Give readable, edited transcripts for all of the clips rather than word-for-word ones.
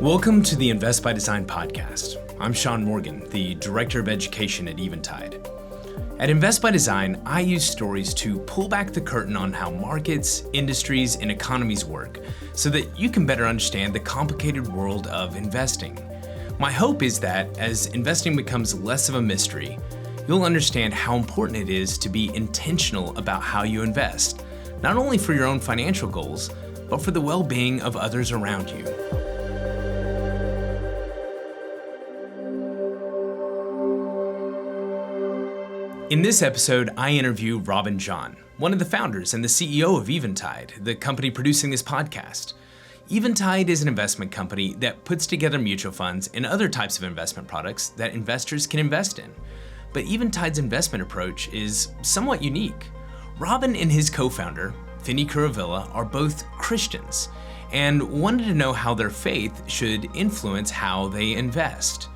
Welcome to the Invest by Design podcast. I'm Shaun Morgan, the Director of Education at Eventide. At Invest by Design, I use stories to pull back the curtain on how markets, industries, and economies work so that you can better understand the complicated world of investing. My hope is that as investing becomes less of a mystery, you'll understand how important it is to be intentional about how you invest, not only for your own financial goals, but for the well-being of others around you. In this episode, I interview Robin John, one of the founders and the CEO of Eventide, the company producing this podcast. Eventide is an investment company that puts together mutual funds and other types of investment products that investors can invest in. But Eventide's investment approach is somewhat unique. Robin and his co-founder, Finny Kuruvilla, are both Christians and wanted to know how their faith should influence how they invest.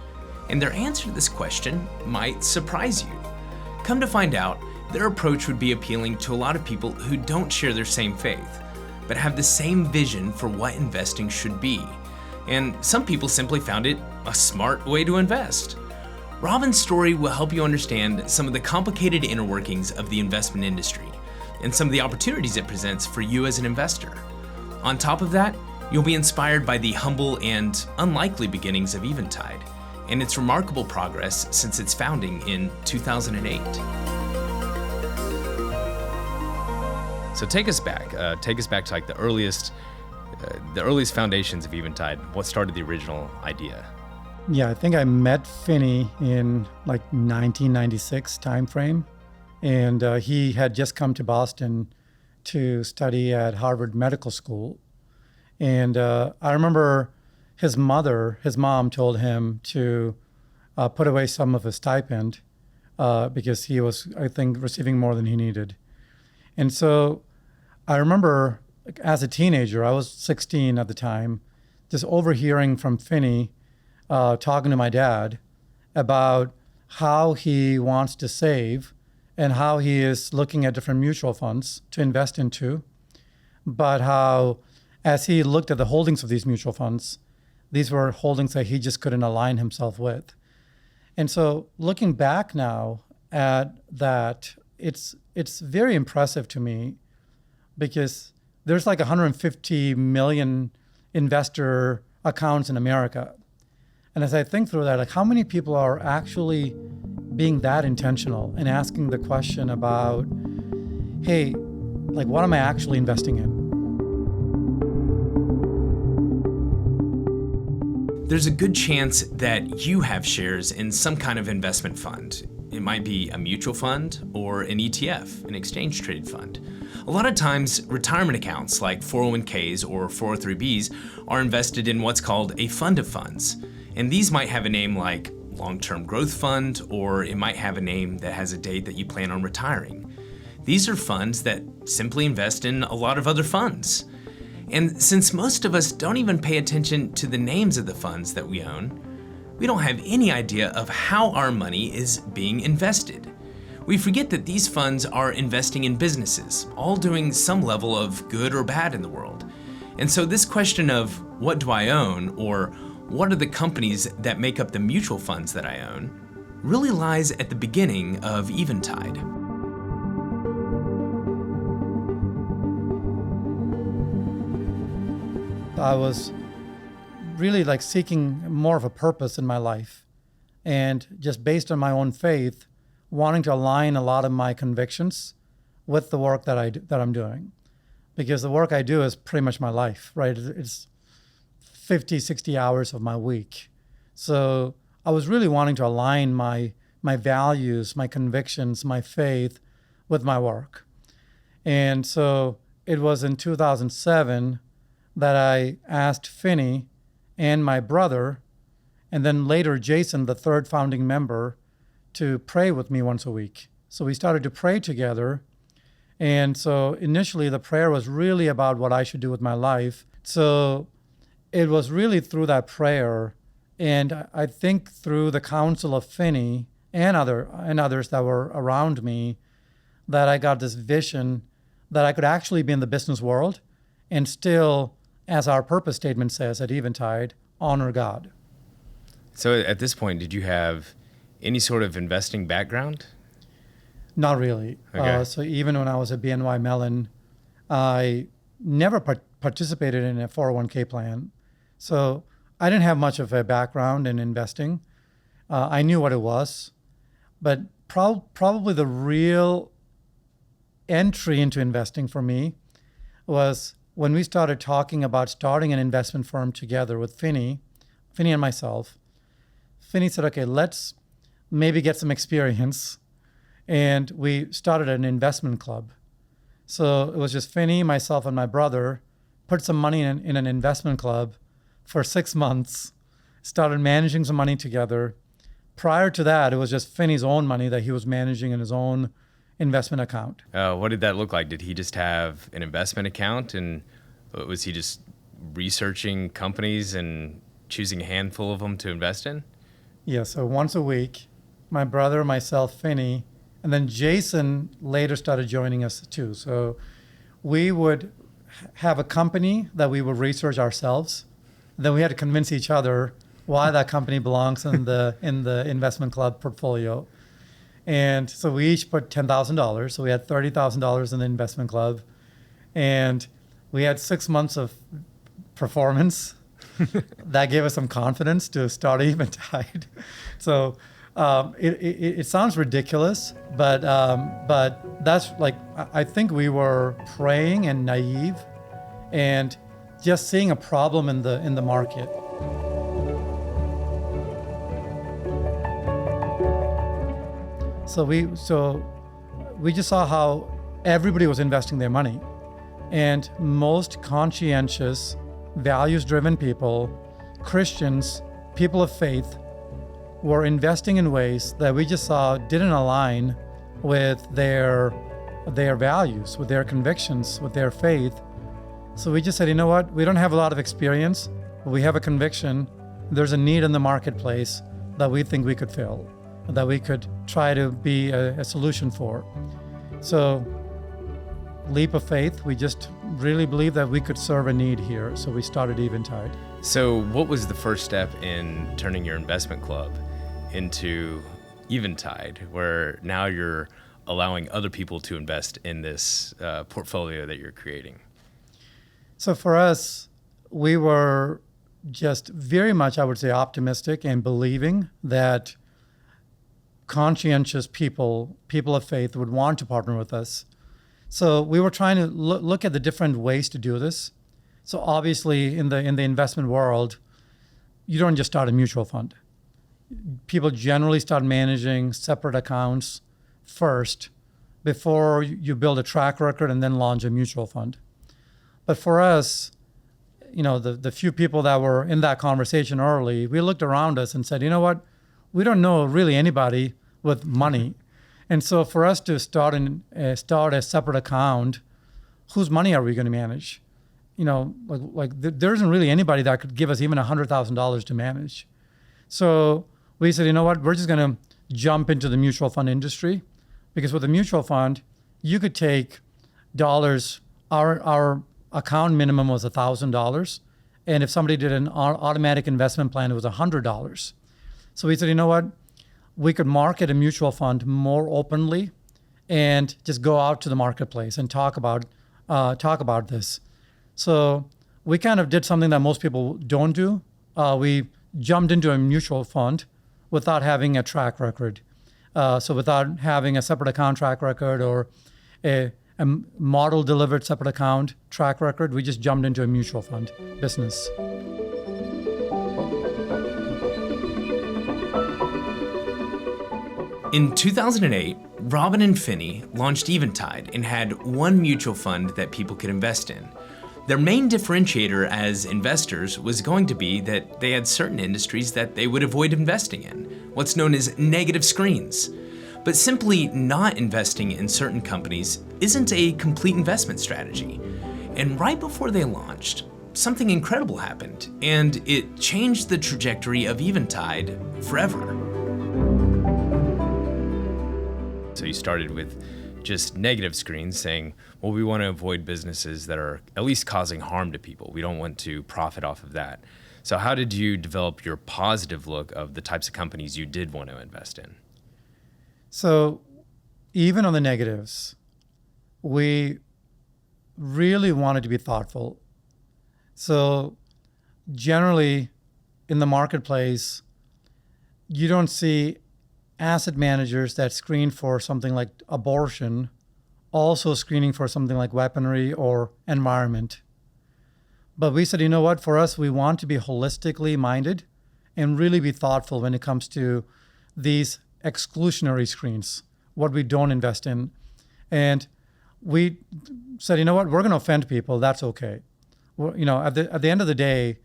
And their answer to this question might surprise you. Come to find out, their approach would be appealing to a lot of people who don't share their same faith, but have the same vision for what investing should be. And some people simply found it a smart way to invest. Robin's story will help you understand some of the complicated inner workings of the investment industry and some of the opportunities it presents for you as an investor. On top of that, you'll be inspired by the humble and unlikely beginnings of Eventide and its remarkable progress since its founding in 2008. So take us back to like the earliest foundations of Eventide. What started the original idea? Yeah, I think I met Finny in like 1996 timeframe, and he had just come to Boston to study at Harvard Medical School. And I remember his mom told him to put away some of his stipend because he was, I think, receiving more than he needed. And so I remember as a teenager, I was 16 at the time, just overhearing from Finny talking to my dad about how he wants to save and how he is looking at different mutual funds to invest into, but how as he looked at the holdings of these mutual funds, these were holdings that he just couldn't align himself with. And so looking back now at that, it's very impressive to me because there's like 150 million investor accounts in America. And as I think through that, like how many people are actually being that intentional and asking the question about, hey, like what am I actually investing in? There's a good chance that you have shares in some kind of investment fund. It might be a mutual fund or an ETF, an exchange traded fund. A lot of times, retirement accounts like 401ks or 403bs are invested in what's called a fund of funds. And these might have a name like long-term growth fund, or it might have a name that has a date that you plan on retiring. These are funds that simply invest in a lot of other funds. And since most of us don't even pay attention to the names of the funds that we own, we don't have any idea of how our money is being invested. We forget that these funds are investing in businesses, all doing some level of good or bad in the world. And so this question of what do I own, or what are the companies that make up the mutual funds that I own, really lies at the beginning of Eventide. I was really like seeking more of a purpose in my life, and just based on my own faith, wanting to align a lot of my convictions with the work that I'm doing, because the work I do is pretty much my life, right? It's 50, 60 hours of my week. So I was really wanting to align my values, my convictions, my faith with my work. And so it was in 2007 that I asked Finny and my brother, and then later Jason, the third founding member, to pray with me once a week. So we started to pray together. And so initially the prayer was really about what I should do with my life. So it was really through that prayer, and I think through the counsel of Finny and others that were around me, that I got this vision that I could actually be in the business world and still, as our purpose statement says at Eventide, honor God. So at this point, did you have any sort of investing background? Not really. Okay. So even when I was at BNY Mellon, I never participated in a 401k plan. So I didn't have much of a background in investing. I knew what it was, but probably the real entry into investing for me was when we started talking about starting an investment firm together with Finny and myself. Finny said, okay, let's maybe get some experience. And we started an investment club. So it was just Finny, myself, and my brother put some money in an investment club for 6 months, started managing some money together. Prior to that, it was just Finny's own money that he was managing in his own investment account. What did that look like? Did he just have an investment account, and was he just researching companies and choosing a handful of them to invest in? Yeah, so once a week, my brother, myself, Finny, and then Jason later started joining us too. So we would have a company that we would research ourselves. Then we had to convince each other why that company belongs in the investment club portfolio. And so we each put $10,000. So we had $30,000 in the investment club. And we had 6 months of performance. That gave us some confidence to start Eventide. So it sounds ridiculous, but that's like, I think we were praying and naive and just seeing a problem in the market. So we just saw how everybody was investing their money, and most conscientious, values-driven people, Christians, people of faith, were investing in ways that we just saw didn't align with their values, with their convictions, with their faith. So we just said, you know what? We don't have a lot of experience, but we have a conviction. There's a need in the marketplace that we think we could fill, that we could try to be a solution for. So leap of faith, we just really believed that we could serve a need here. So we started Eventide. So what was the first step in turning your investment club into Eventide, where now you're allowing other people to invest in this portfolio that you're creating? So for us, we were just very much, I would say, optimistic and believing that conscientious people of faith would want to partner with us. So we were trying to look at the different ways to do this. So obviously in the investment world, you don't just start a mutual fund. People generally start managing separate accounts first before you build a track record and then launch a mutual fund. But for us, the few people that were in that conversation early, we looked around us and said, you know what? We don't know really anybody with money. And so for us to start a separate account, whose money are we going to manage? There isn't really anybody that could give us even $100,000 to manage. So we said, you know what? We're just going to jump into the mutual fund industry, because with a mutual fund, you could take dollars. Our account minimum was $1,000. And if somebody did an automatic investment plan, it was $100. So we said, you know what? We could market a mutual fund more openly and just go out to the marketplace and talk about this. So we kind of did something that most people don't do. We jumped into a mutual fund without having a track record. So without having a separate account track record or a model delivered separate account track record, we just jumped into a mutual fund business. In 2008, Robin and Finny launched Eventide and had one mutual fund that people could invest in. Their main differentiator as investors was going to be that they had certain industries that they would avoid investing in, what's known as negative screens. But simply not investing in certain companies isn't a complete investment strategy. And right before they launched, something incredible happened, and it changed the trajectory of Eventide forever. So you started with just negative screens saying, well, we want to avoid businesses that are at least causing harm to people. We don't want to profit off of that. So how did you develop your positive look of the types of companies you did want to invest in? So even on the negatives, we really wanted to be thoughtful. So generally in the marketplace, you don't see asset managers that screen for something like abortion also screening for something like weaponry or environment. But we said, you know what, for us, we want to be holistically minded and really be thoughtful when it comes to these exclusionary screens, what we don't invest in. And we said, you know what, we're going to offend people. That's okay. At the end of the day,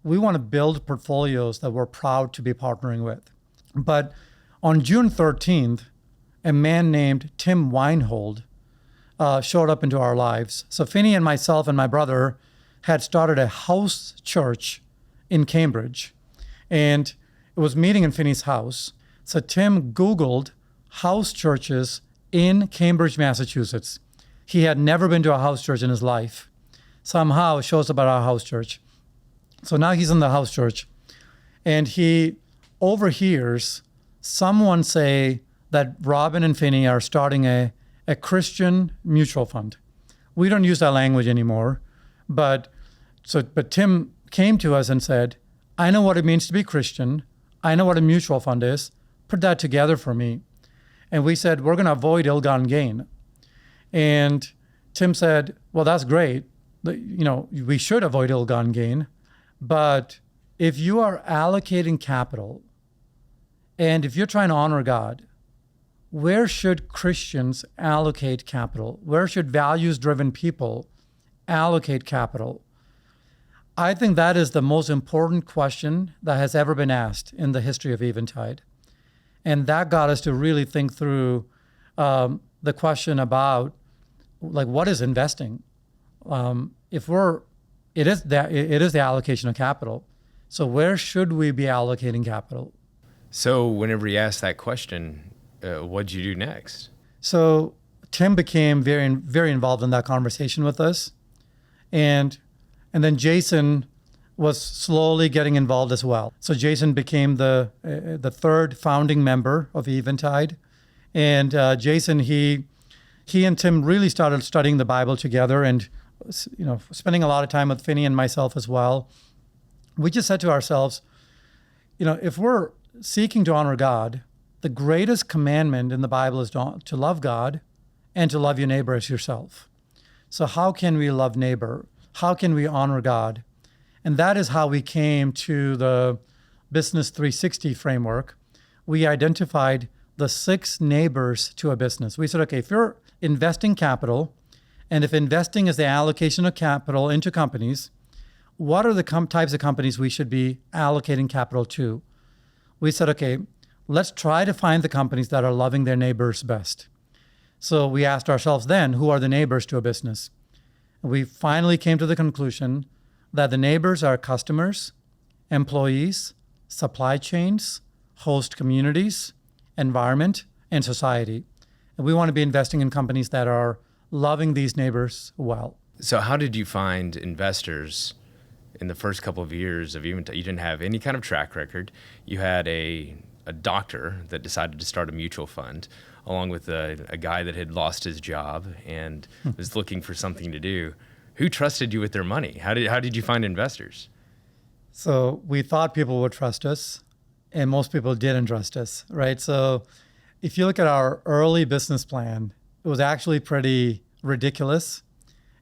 we want to build portfolios that we're proud to be partnering with. But on June 13th, a man named Tim Weinhold showed up into our lives. So Finny and myself and my brother had started a house church in Cambridge, and it was meeting in Finny's house. So Tim Googled house churches in Cambridge, Massachusetts. He had never been to a house church in his life. Somehow it shows up at our house church. So now he's in the house church, and he overhears someone say that Robin and Finny are starting a Christian mutual fund. We don't use that language anymore, but Tim came to us and said, I know what it means to be Christian. I know what a mutual fund is. Put that together for me. And we said, we're going to avoid ill-gotten gain. And Tim said, well, that's great. We should avoid ill-gotten gain. But if you are allocating capital and if you're trying to honor God, where should Christians allocate capital? Where should values-driven people allocate capital? I think that is the most important question that has ever been asked in the history of Eventide. And that got us to really think through the question about, like, what is investing? It is the allocation of capital. So where should we be allocating capital? So whenever you asked that question, what'd you do next? So Tim became very, very involved in that conversation with us. And then Jason was slowly getting involved as well. So Jason became the third founding member of Eventide. And Jason, he and Tim really started studying the Bible together and spending a lot of time with Finny and myself as well. We just said to ourselves, if we're seeking to honor God, the greatest commandment in the Bible is to love God and to love your neighbor as yourself. So how can we love neighbor? How can we honor God? And that is how we came to the Business 360 framework. We identified the 6 neighbors to a business. We said, okay, if you're investing capital, and if investing is the allocation of capital into companies, what are the types of companies we should be allocating capital to? We said, okay, let's try to find the companies that are loving their neighbors best. So we asked ourselves then, who are the neighbors to a business? And we finally came to the conclusion that the neighbors are customers, employees, supply chains, host communities, environment, and society. And we want to be investing in companies that are loving these neighbors well. So how did you find investors in the first couple of years of Eventide? You didn't have any kind of track record. You had a doctor that decided to start a mutual fund, along with a guy that had lost his job and was looking for something to do. Who trusted you with their money? How did you find investors? So we thought people would trust us, and most people didn't trust us, right? So if you look at our early business plan, it was actually pretty ridiculous.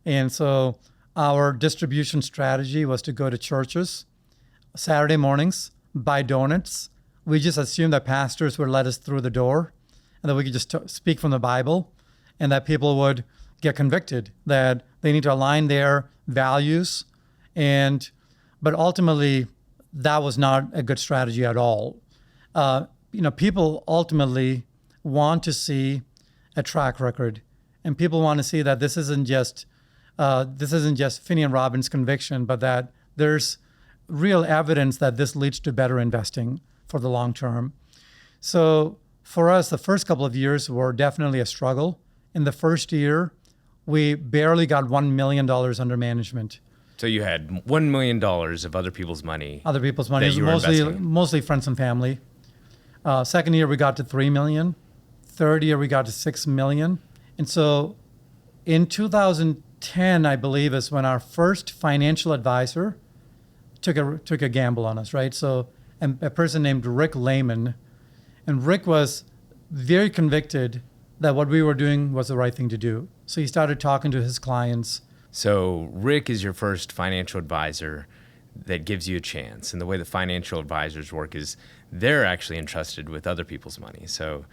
And so our distribution strategy was to go to churches Saturday mornings, buy donuts. We just assumed that pastors would let us through the door and that we could just speak from the Bible and that people would get convicted, that they need to align their values. But ultimately, that was not a good strategy at all. People ultimately want to see a track record, and people want to see that this isn't just Finny and Robin's conviction, but that there's real evidence that this leads to better investing for the long term. So for us, the first couple of years were definitely a struggle. In the first year, we barely got $1 million under management. So you had $1 million of other people's money. Other people's money. That It you were was investing in. mostly friends and family. Second year, we got to 3 million. Third year, we got to 6 million. And so in 2010, I believe, is when our first financial advisor took a gamble on us, right? So a person named Rick Lehman. And Rick was very convicted that what we were doing was the right thing to do. So he started talking to his clients. So Rick is your first financial advisor that gives you a chance. And the way the financial advisors work is they're actually entrusted with other people's money. So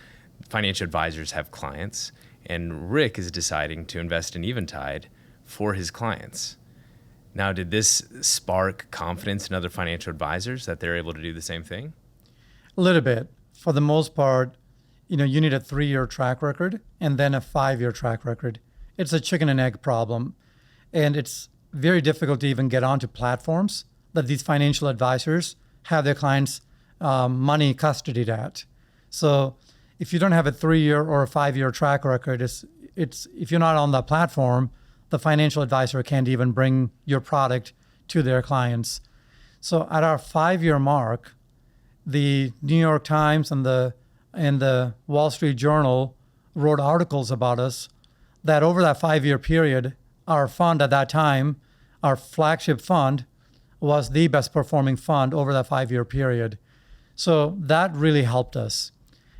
financial advisors have clients, and Rick is deciding to invest in Eventide for his clients. Now, did this spark confidence in other financial advisors that they're able to do the same thing? A little bit. For the most part, you need a 3-year track record and then a 5-year track record. It's a chicken and egg problem. And it's very difficult to even get onto platforms that these financial advisors have their clients' money custodied at. So if you don't have a 3-year or a 5-year track record, it's if you're not on that platform, the financial advisor can't even bring your product to their clients. So at our 5-year mark, the New York Times and the Wall Street Journal wrote articles about us that over that 5-year period, our fund at that time, our flagship fund, was the best performing fund over that 5-year period. So that really helped us.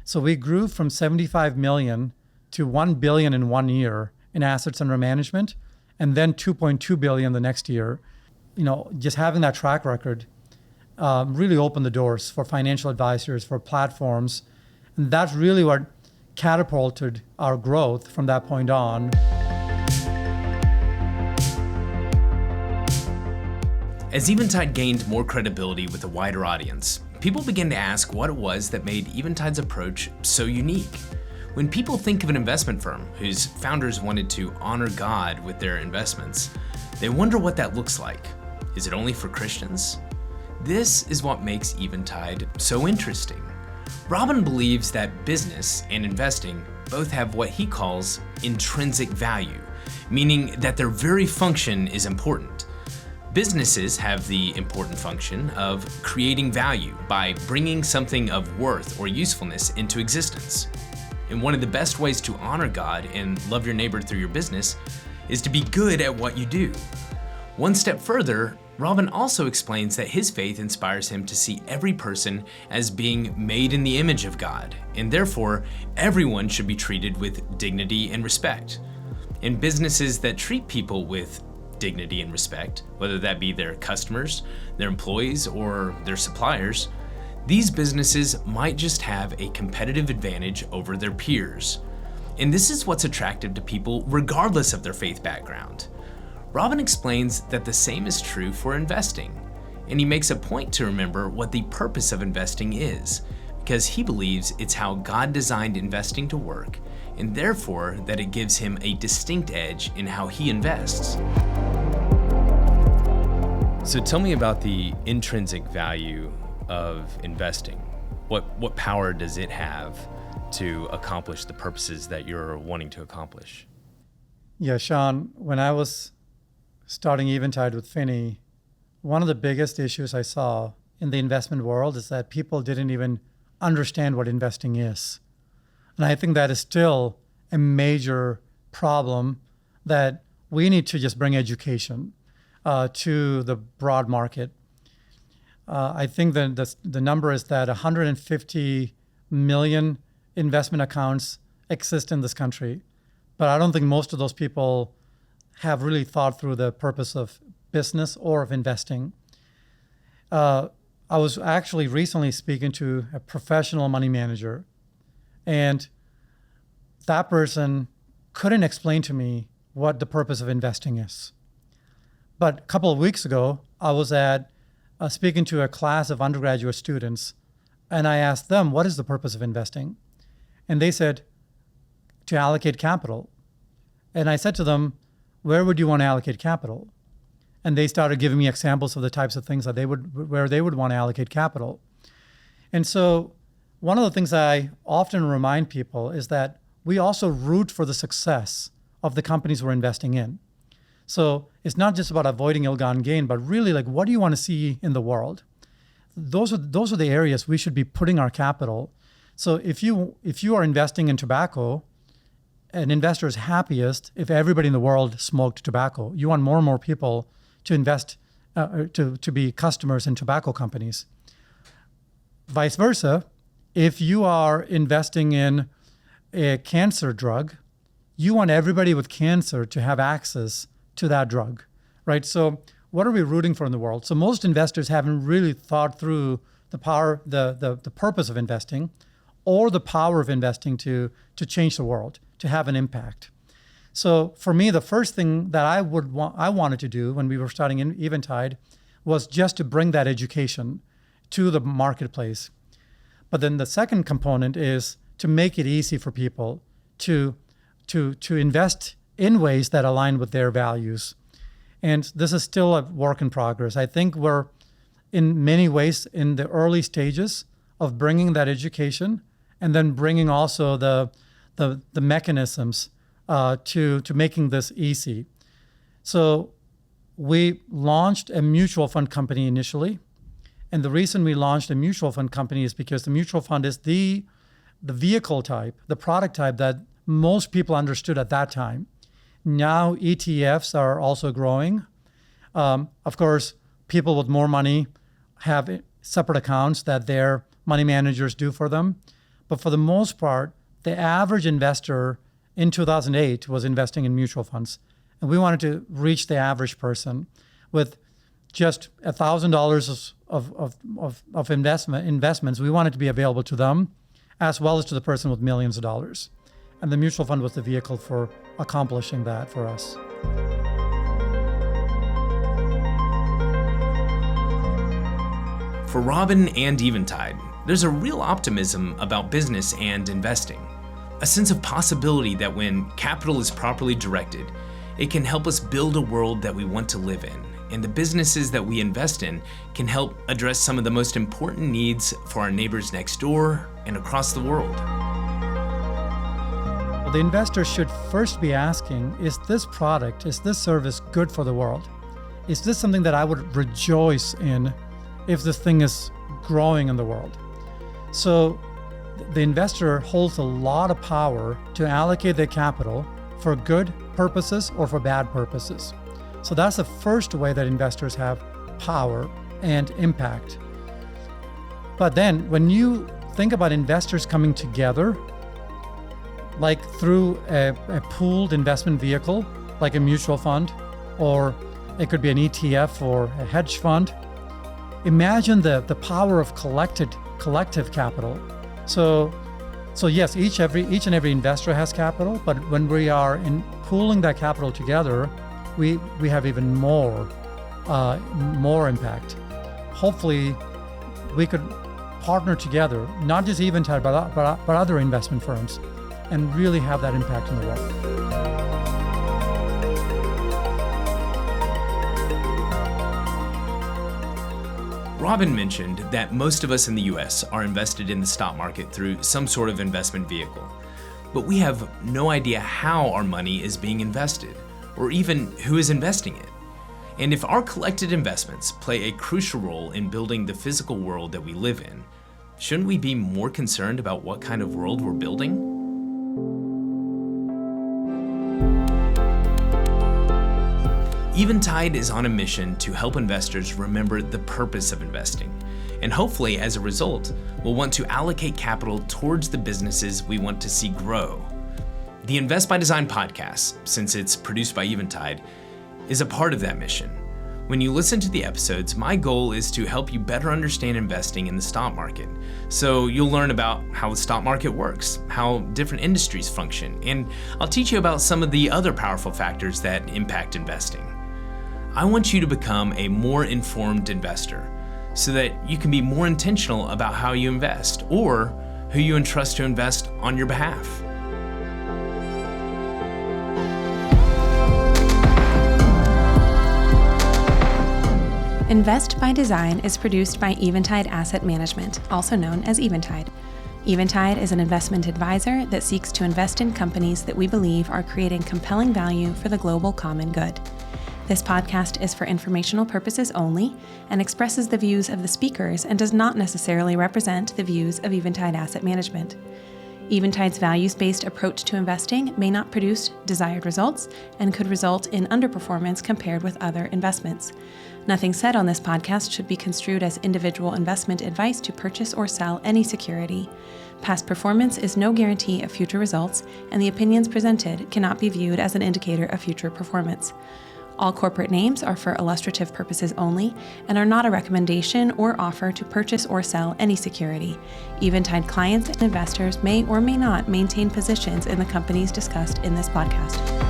So we grew from 75 million to 1 billion in 1 year in assets under management, and then 2.2 billion the next year. Just having that track record really opened the doors for financial advisors, for platforms. And that's really what catapulted our growth from that point on. As Eventide gained more credibility with a wider audience, people began to ask what it was that made Eventide's approach so unique. When people think of an investment firm whose founders wanted to honor God with their investments, they wonder what that looks like. Is it only for Christians? This is what makes Eventide so interesting. Robin believes that business and investing both have what he calls intrinsic value, meaning that their very function is important. Businesses have the important function of creating value by bringing something of worth or usefulness into existence. And one of the best ways to honor God and love your neighbor through your business is to be good at what you do. One step further, Robin also explains that his faith inspires him to see every person as being made in the image of God, and therefore everyone should be treated with dignity and respect. And businesses that treat people with dignity and respect, whether that be their customers, their employees, or their suppliers, these businesses might just have a competitive advantage over their peers. And this is what's attractive to people regardless of their faith background. Robin explains that the same is true for investing, and he makes a point to remember what the purpose of investing is, because he believes it's how God designed investing to work, and therefore that it gives him a distinct edge in how he invests. So tell me about the intrinsic value of investing. What power does it have to accomplish the purposes that you're wanting to accomplish? Yeah, Shaun, when I was starting Eventide with Finny, one of the biggest issues I saw in the investment world is that people didn't even understand what investing is. And I think that is still a major problem that we need to just bring education to the broad market. I think that the number is that 150 million investment accounts exist in this country, but I don't think most of those people have really thought through the purpose of business or of investing. I was actually recently speaking to a professional money manager, and that person couldn't explain to me what the purpose of investing is. But a couple of weeks ago, I was speaking to a class of undergraduate students, and I asked them, what is the purpose of investing? And they said, to allocate capital. And I said to them, where would you want to allocate capital? And they started giving me examples of the types of things that where they would want to allocate capital. And so one of the things I often remind people is that we also root for the success of the companies we're investing in. So It's not just about avoiding ill-gotten gain, but really like, what do you want to see in the world? Those are the areas we should be putting our capital. So if you are investing in tobacco, an investor is happiest if everybody in the world smoked tobacco. You want more and more people to invest, to be customers in tobacco companies. Vice versa, if you are investing in a cancer drug, you want everybody with cancer to have access to that drug, right? So what are we rooting for in the world? So most investors haven't really thought through the power, the purpose of investing, or the power of investing to change the world, to have an impact. So for me, the first thing that I wanted to do when we were starting in Eventide was just to bring that education to the marketplace. But then the second component is to make it easy for people to invest in ways that align with their values. And this is still a work in progress. I think we're in many ways in the early stages of bringing that education and then bringing also the mechanisms to making this easy. So we launched a mutual fund company initially. And the reason we launched a mutual fund company is because the mutual fund is the vehicle type, the product type that most people understood at that time. Now ETFs are also growing. Of course, people with more money have separate accounts that their money managers do for them. But for the most part, the average investor in 2008 was investing in mutual funds. And we wanted to reach the average person with just $1,000 of investments. We wanted to be available to them as well as to the person with millions of dollars. And the mutual fund was the vehicle for accomplishing that for us. For Robin and Eventide, there's a real optimism about business and investing. A sense of possibility that when capital is properly directed, it can help us build a world that we want to live in. And the businesses that we invest in can help address some of the most important needs for our neighbors next door and across the world. Well, the investor should first be asking, is this product, is this service good for the world? Is this something that I would rejoice in if this thing is growing in the world? So the investor holds a lot of power to allocate their capital for good purposes or for bad purposes. So that's the first way that investors have power and impact. But then when you think about investors coming together, like through a pooled investment vehicle, like a mutual fund, or it could be an ETF or a hedge fund, imagine the power of collective capital. So yes, each and every investor has capital, but when we are in pooling that capital together, we have even more impact. Hopefully, we could partner together, not just Eventide, but other investment firms, and really have that impact in the world. Robin mentioned that most of us in the US are invested in the stock market through some sort of investment vehicle, but we have no idea how our money is being invested, or even who is investing it. And if our collected investments play a crucial role in building the physical world that we live in, shouldn't we be more concerned about what kind of world we're building? Eventide is on a mission to help investors remember the purpose of investing, and hopefully, as a result, we'll want to allocate capital towards the businesses we want to see grow. The Invest by Design podcast, since it's produced by Eventide, is a part of that mission. When you listen to the episodes, my goal is to help you better understand investing in the stock market. So you'll learn about how the stock market works, how different industries function, and I'll teach you about some of the other powerful factors that impact investing. I want you to become a more informed investor so that you can be more intentional about how you invest or who you entrust to invest on your behalf. Invest by Design is produced by Eventide Asset Management, also known as Eventide. Eventide is an investment advisor that seeks to invest in companies that we believe are creating compelling value for the global common good. This podcast is for informational purposes only and expresses the views of the speakers and does not necessarily represent the views of Eventide Asset Management. Eventide's values-based approach to investing may not produce desired results and could result in underperformance compared with other investments. Nothing said on this podcast should be construed as individual investment advice to purchase or sell any security. Past performance is no guarantee of future results, and the opinions presented cannot be viewed as an indicator of future performance. All corporate names are for illustrative purposes only and are not a recommendation or offer to purchase or sell any security. Eventide clients and investors may or may not maintain positions in the companies discussed in this podcast.